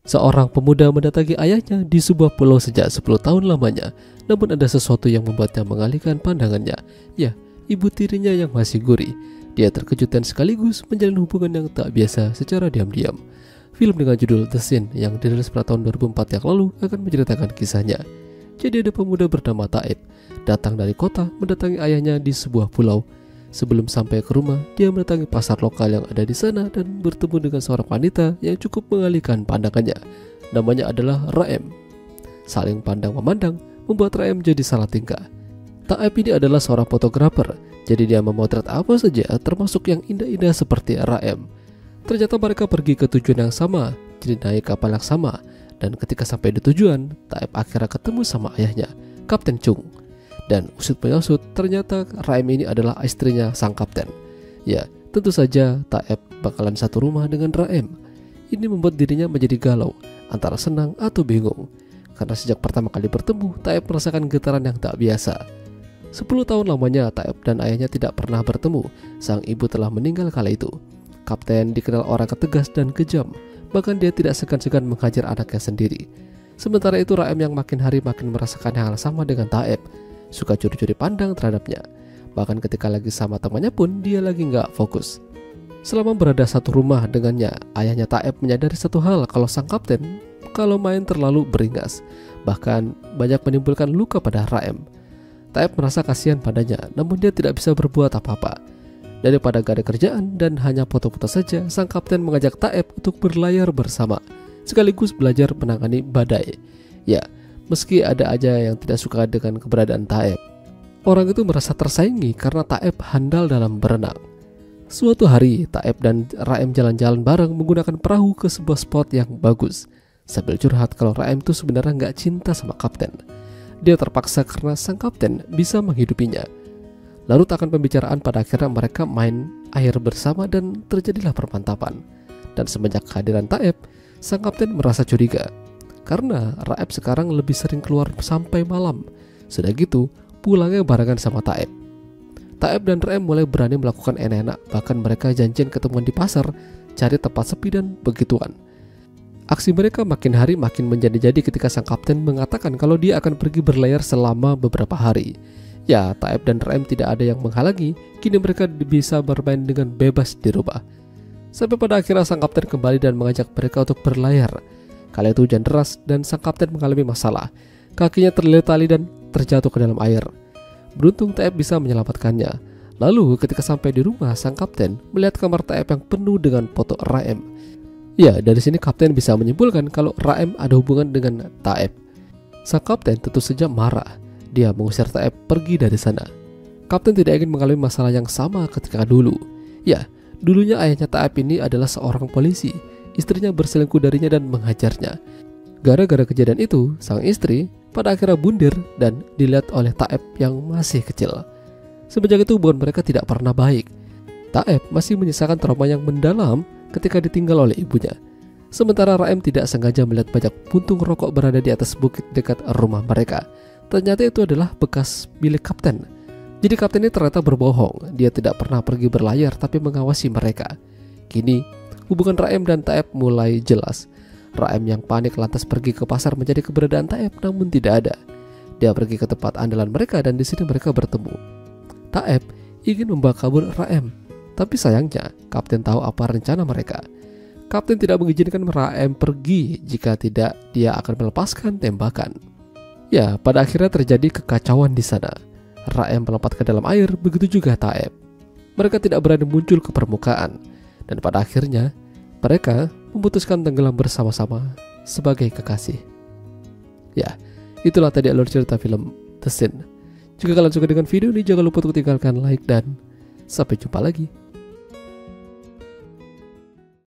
Seorang pemuda mendatangi ayahnya di sebuah pulau sejak 10 tahun lamanya. Namun ada sesuatu yang membuatnya mengalihkan pandangannya. Ya, ibu tirinya yang masih gurih. Dia terkejut dan sekaligus menjalin hubungan yang tak biasa secara diam-diam. Film dengan judul The Sin yang dirilis pada tahun 2004 yang lalu akan menceritakan kisahnya. Jadi ada pemuda bernama Taib datang dari kota mendatangi ayahnya di sebuah pulau. Sebelum sampai ke rumah, dia mendatangi pasar lokal yang ada di sana dan bertemu dengan seorang wanita yang cukup mengalihkan pandangannya. Namanya adalah Raem. Saling pandang-memandang membuat Raem jadi salah tingkah. Taib ini adalah seorang fotografer, jadi dia memotret apa saja termasuk yang indah-indah seperti Raem. Ternyata mereka pergi ke tujuan yang sama, jadi naik kapal yang sama. Dan ketika sampai di tujuan, Taib akhirnya ketemu sama ayahnya, Kapten Chung. Dan usut punya-usut, ternyata Raem ini adalah istrinya sang kapten. Ya, tentu saja Taib bakalan satu rumah dengan Raem. Ini membuat dirinya menjadi galau, antara senang atau bingung. Karena sejak pertama kali bertemu, Taib merasakan getaran yang tak biasa. 10 tahun lamanya Taib dan ayahnya tidak pernah bertemu. Sang ibu telah meninggal kala itu. Kapten dikenal orang ketegas dan kejam. Bahkan dia tidak segan-segan menghajar anaknya sendiri. Sementara itu Raem yang makin hari makin merasakan hal sama dengan Taib. Suka curi-curi pandang terhadapnya. Bahkan ketika lagi sama temannya pun dia lagi nggak fokus. Selama berada satu rumah dengannya, ayahnya Taib menyadari satu hal kalau sang kapten kalau main terlalu beringas, bahkan banyak menimbulkan luka pada Raem. Taib merasa kasihan padanya, namun dia tidak bisa berbuat apa-apa. Daripada gak ada kerjaan dan hanya foto-foto saja, sang kapten mengajak Taib untuk berlayar bersama, sekaligus belajar menangani badai. Ya, meski ada aja yang tidak suka dengan keberadaan Taib. Orang itu merasa tersaingi karena Taib handal dalam berenang. Suatu hari, Taib dan Raem jalan-jalan bareng menggunakan perahu ke sebuah spot yang bagus. Sambil curhat kalau Raem itu sebenarnya nggak cinta sama kapten. Dia terpaksa karena sang kapten bisa menghidupinya. Larut akan pembicaraan, pada akhirnya mereka main air bersama dan terjadilah permantapan. Dan semenjak kehadiran Taib, sang kapten merasa curiga. Karena Raem sekarang lebih sering keluar sampai malam. Sudah gitu, pulangnya barengan sama Taib. Taib dan Raem mulai berani melakukan enak-enak. Bahkan mereka janjian ketemuan di pasar, cari tempat sepi dan begituan. Aksi mereka makin hari makin menjadi-jadi ketika sang kapten mengatakan kalau dia akan pergi berlayar selama beberapa hari. Ya, Taib dan Raem tidak ada yang menghalangi. Kini mereka bisa bermain dengan bebas di rumah. Sampai pada akhirnya sang kapten kembali dan mengajak mereka untuk berlayar. Kala itu hujan deras dan sang kapten mengalami masalah. Kakinya terlilit tali dan terjatuh ke dalam air. Beruntung Taib bisa menyelamatkannya. Lalu ketika sampai di rumah, sang kapten melihat kamar Taib yang penuh dengan foto Raem. Ya, dari sini kapten bisa menyimpulkan kalau Raem ada hubungan dengan Taib. Sang kapten tentu saja marah. Dia mengusir Taib pergi dari sana. Kapten tidak ingin mengalami masalah yang sama ketika dulu. Ya, dulunya ayahnya Taib ini adalah seorang polisi. Istrinya berselingkuh darinya dan menghajarnya. Gara-gara kejadian itu, sang istri pada akhirnya bundir dan dilihat oleh Taib yang masih kecil. Semenjak itu hubungan mereka tidak pernah baik. Taib masih menyisakan trauma yang mendalam ketika ditinggal oleh ibunya. Sementara Raem tidak sengaja melihat banyak puntung rokok berada di atas bukit dekat rumah mereka. Ternyata itu adalah bekas milik kapten. Jadi kapten ini ternyata berbohong. Dia tidak pernah pergi berlayar tapi mengawasi mereka. Kini hubungan Raem dan Taib mulai jelas. Raem yang panik lantas pergi ke pasar mencari keberadaan Taib, namun tidak ada. Dia pergi ke tempat andalan mereka dan di sini mereka bertemu. Taib ingin membawa kabur Raem, tapi sayangnya kapten tahu apa rencana mereka. Kapten tidak mengizinkan Raem pergi, jika tidak dia akan melepaskan tembakan. Ya, pada akhirnya terjadi kekacauan di sana. Raem melompat ke dalam air, begitu juga Taib. Mereka tidak berani muncul ke permukaan, dan pada akhirnya mereka memutuskan tenggelam bersama-sama sebagai kekasih. Ya, itulah tadi alur cerita film The Sin. Jika kalian suka dengan video ini, jangan lupa untuk tinggalkan like dan sampai jumpa lagi.